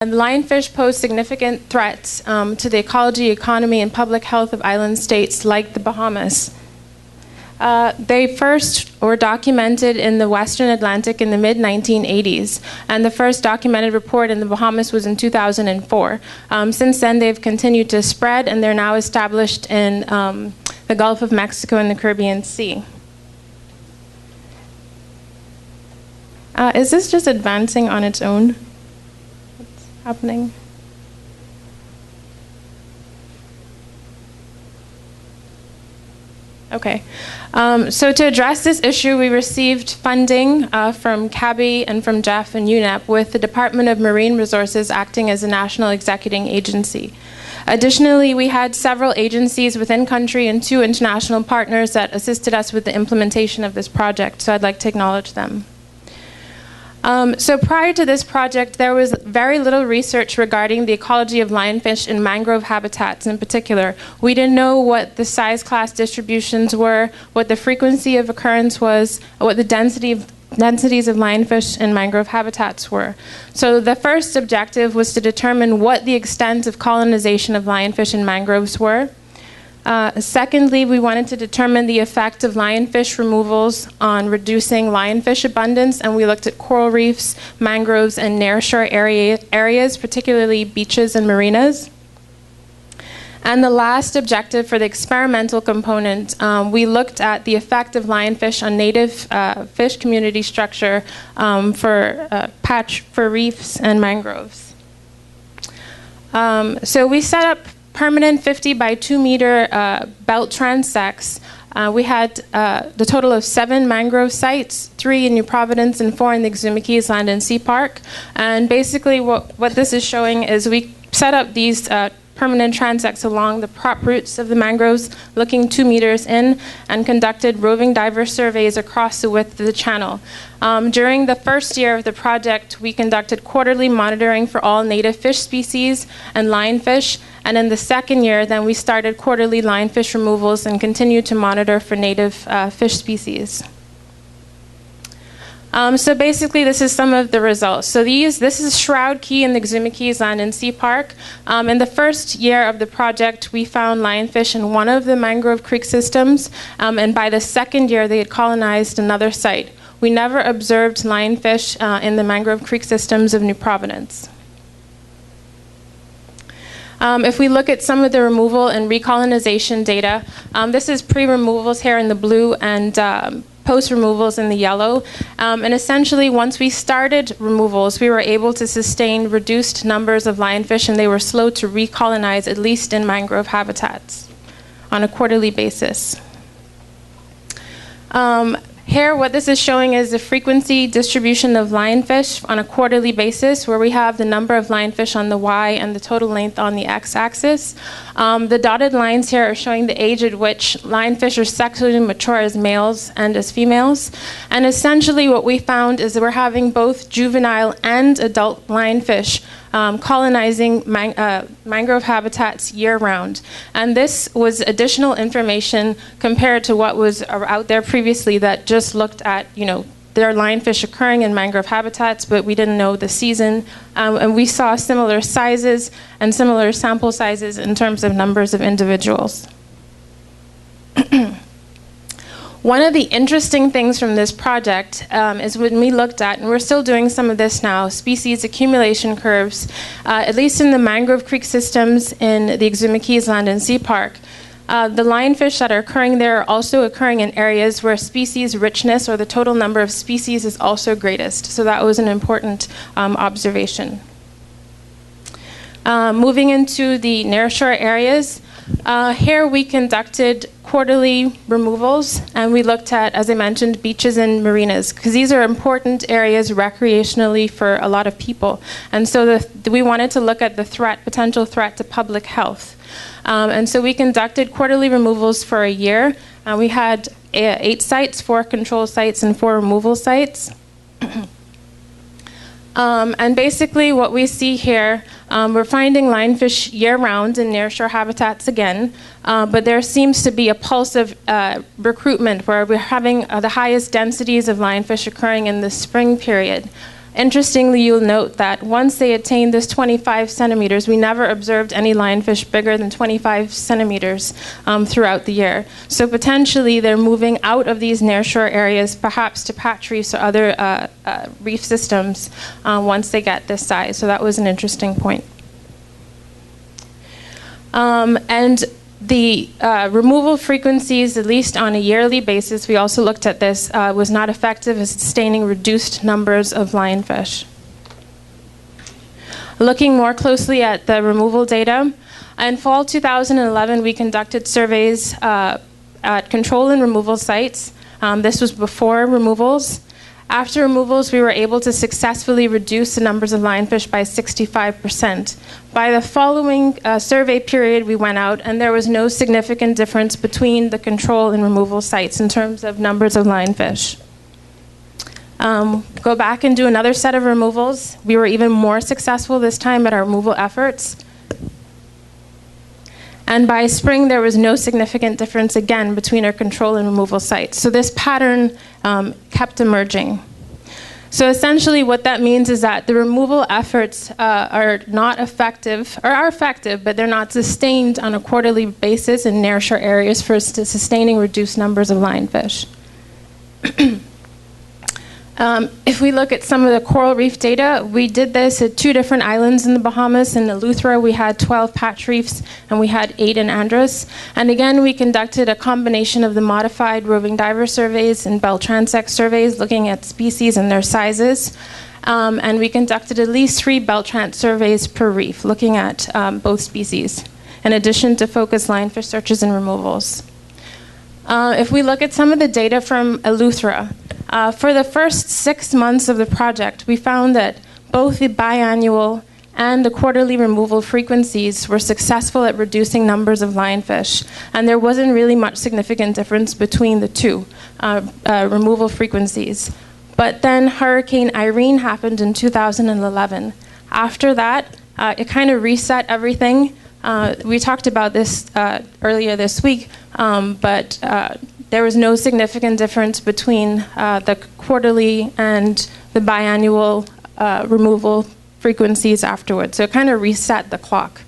Lionfish pose significant threats to the ecology, economy, and public health of island states like the Bahamas. They first were documented in the Western Atlantic in the mid-1980s, and the first documented report in the Bahamas was in 2004. Since then, they've continued to spread, and they're now established in the Gulf of Mexico and the Caribbean Sea. Is this just advancing on its own? What's happening? Okay, so to address this issue, we received funding from CABI and from Jeff and UNEP, with the Department of Marine Resources acting as a national executing agency. Additionally, we had several agencies within country and 2 international partners that assisted us with the implementation of this project, so I'd like to acknowledge them. So prior to this project, there was very little research regarding the ecology of lionfish in mangrove habitats in particular. We didn't know what the size class distributions were, what the frequency of occurrence was, what the densities of lionfish in mangrove habitats were. So the first objective was to determine what the extent of colonization of lionfish in mangroves were. Secondly, we wanted to determine the effect of lionfish removals on reducing lionfish abundance, and we looked at coral reefs, mangroves, and nearshore areas, particularly beaches and marinas. And the last objective for the experimental component, we looked at the effect of lionfish on native fish community structure for reefs and mangroves. So we set up permanent 50 by 2 meter belt transects. We had the total of 7 mangrove sites, 3 in New Providence and 4 in the Exuma Keys Land and Sea Park. And basically what this is showing is we set up these permanent transects along the prop roots of the mangroves, looking 2 meters in, and conducted roving diver surveys across the width of the channel. During the first year of the project, we conducted quarterly monitoring for all native fish species and lionfish, and in the second year, then we started quarterly lionfish removals and continued to monitor for native fish species. So basically, this is some of the results. So this is Shroud Key in the Exuma Keys Land and Sea Park. In the first year of the project, we found lionfish in one of the mangrove creek systems, and by the second year, they had colonized another site. We never observed lionfish in the mangrove creek systems of New Providence. If we look at some of the removal and recolonization data, this is pre-removals here in the blue and post-removals in the yellow. And essentially, once we started removals, we were able to sustain reduced numbers of lionfish, and they were slow to recolonize, at least in mangrove habitats, on a quarterly basis. Here, what this is showing is the frequency distribution of lionfish on a quarterly basis, where we have the number of lionfish on the Y and the total length on the X-axis. The dotted lines here are showing the age at which lionfish are sexually mature as males and as females. And essentially what we found is that we're having both juvenile and adult lionfish colonizing mangrove habitats year-round. And this was additional information compared to what was out there previously that just looked at, there are lionfish occurring in mangrove habitats, but we didn't know the season. And we saw similar sizes and similar sample sizes in terms of numbers of individuals. One of the interesting things from this project is when we looked at, and we're still doing some of this now, species accumulation curves, at least in the mangrove creek systems in the Exuma Keys Land and Sea Park. The lionfish that are occurring there are also occurring in areas where species richness, or the total number of species, is also greatest. So that was an important observation. Moving into the nearshore areas, here we conducted quarterly removals, and we looked at, as I mentioned, beaches and marinas, because these are important areas recreationally for a lot of people. And so we wanted to look at the potential threat to public health. And so we conducted quarterly removals for a year. We had 8 sites, 4 control sites and 4 removal sites. And basically what we see here, we're finding lionfish year-round in nearshore habitats again, but there seems to be a pulse of recruitment where we're having the highest densities of lionfish occurring in the spring period. Interestingly, you'll note that once they attained this 25 centimeters, we never observed any lionfish bigger than 25 centimeters throughout the year. So potentially they're moving out of these nearshore areas, perhaps to patch reefs or other reef systems once they get this size. So that was an interesting point. And the removal frequencies, at least on a yearly basis, we also looked at this, was not effective at sustaining reduced numbers of lionfish. Looking more closely at the removal data, in fall 2011, we conducted surveys at control and removal sites. This was before removals. After removals, we were able to successfully reduce the numbers of lionfish by 65%. By the following survey period, we went out, and there was no significant difference between the control and removal sites in terms of numbers of lionfish. Go back and do another set of removals. We were even more successful this time at our removal efforts. And by spring, there was no significant difference again between our control and removal sites. So this pattern kept emerging. So essentially what that means is that the removal efforts are not effective, or are effective, but they're not sustained on a quarterly basis in nearshore areas for sustaining reduced numbers of lionfish. If we look at some of the coral reef data, we did this at 2 different islands in the Bahamas. In Eleuthera, we had 12 patch reefs, and we had 8 in Andros. And again, we conducted a combination of the modified roving diver surveys and bell transect surveys, looking at species and their sizes. And we conducted at least 3 bell trans surveys per reef, looking at both species, in addition to focused lionfish searches and removals. If we look at some of the data from Eleuthera, for the first 6 months of the project, we found that both the biannual and the quarterly removal frequencies were successful at reducing numbers of lionfish, and there wasn't really much significant difference between the 2 removal frequencies. But then Hurricane Irene happened in 2011. After that, it kind of reset everything. We talked about this earlier this week, but there was no significant difference between the quarterly and the biannual removal frequencies afterwards. So it kind of reset the clock.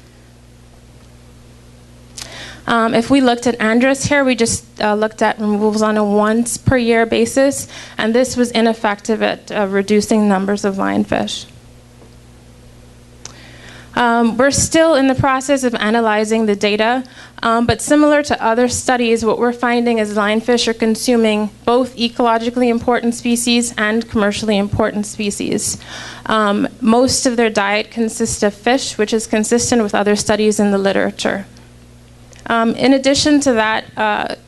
If we looked at Andros here, we just looked at removals on a once per year basis, and this was ineffective at reducing numbers of lionfish. We're still in the process of analyzing the data, but similar to other studies, what we're finding is lionfish are consuming both ecologically important species and commercially important species. Most of their diet consists of fish, which is consistent with other studies in the literature. In addition to that,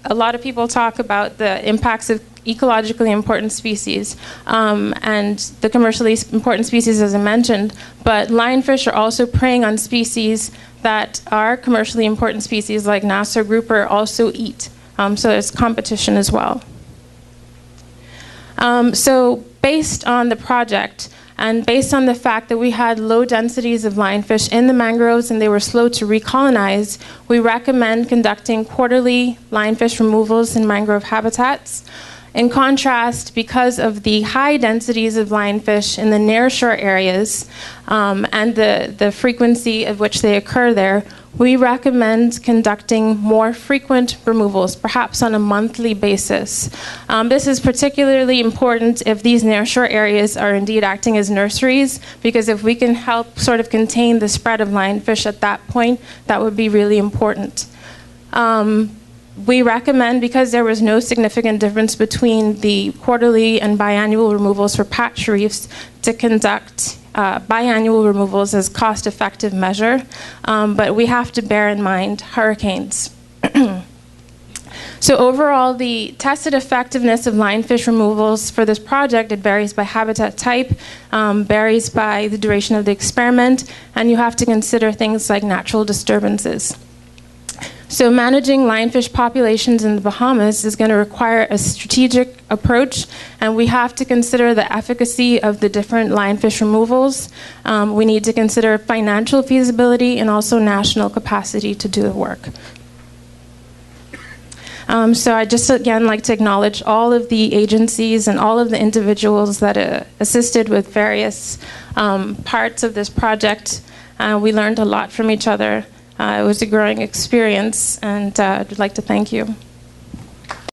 a lot of people talk about the impacts of ecologically important species and the commercially important species, as I mentioned, but lionfish are also preying on species that are commercially important species like Nassau grouper also eat. So there's competition as well. So based on the project, and based on the fact that we had low densities of lionfish in the mangroves and they were slow to recolonize, we recommend conducting quarterly lionfish removals in mangrove habitats. In contrast, because of the high densities of lionfish in the nearshore areas and the frequency at which they occur there, we recommend conducting more frequent removals, perhaps on a monthly basis. This is particularly important if these nearshore areas are indeed acting as nurseries, because if we can help sort of contain the spread of lionfish at that point, that would be really important. We recommend, because there was no significant difference between the quarterly and biannual removals for patch reefs, to conduct biannual removals as cost-effective measure, but we have to bear in mind hurricanes. So overall, the tested effectiveness of lionfish removals for this project, it varies by habitat type, varies by the duration of the experiment, and you have to consider things like natural disturbances. So managing lionfish populations in the Bahamas is going to require a strategic approach, and we have to consider the efficacy of the different lionfish removals. We need to consider financial feasibility and also national capacity to do the work. So I just again like to acknowledge all of the agencies and all of the individuals that assisted with various parts of this project. We learned a lot from each other. It was a growing experience, and I'd like to thank you.